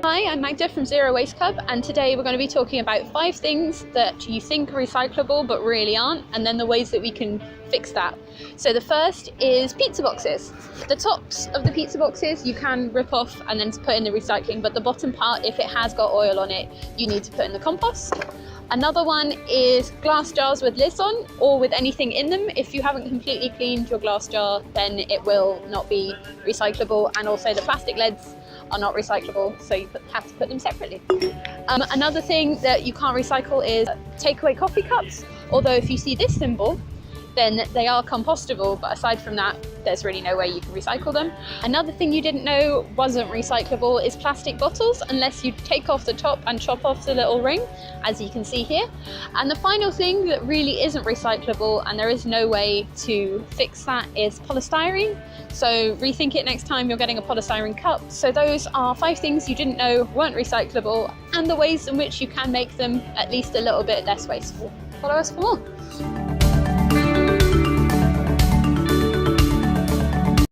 Hi, I'm Magda from Zero Waste Club, and today we're going to be talking about 5 things that you think are recyclable but really aren't, and then the ways that we can fix that. So the first is pizza boxes. The tops of the pizza boxes you can rip off and then put in the recycling, but the bottom part, if it has got oil on it, you need to put in the compost. Another one is glass jars with lids on or with anything in them. If you haven't completely cleaned your glass jar, then it will not be recyclable, and also the plastic lids are not recyclable, so you have to put them separately. Another thing that you can't recycle is takeaway coffee cups, although if you see this symbol, then they are compostable, but aside from that, there's really no way you can recycle them. Another thing you didn't know wasn't recyclable is plastic bottles, unless you take off the top and chop off the little ring, as you can see here. And the final thing that really isn't recyclable, and there is no way to fix that, is polystyrene. So rethink it next time you're getting a polystyrene cup. So those are 5 things you didn't know weren't recyclable, and the ways in which you can make them at least a little bit less wasteful. Follow us for more.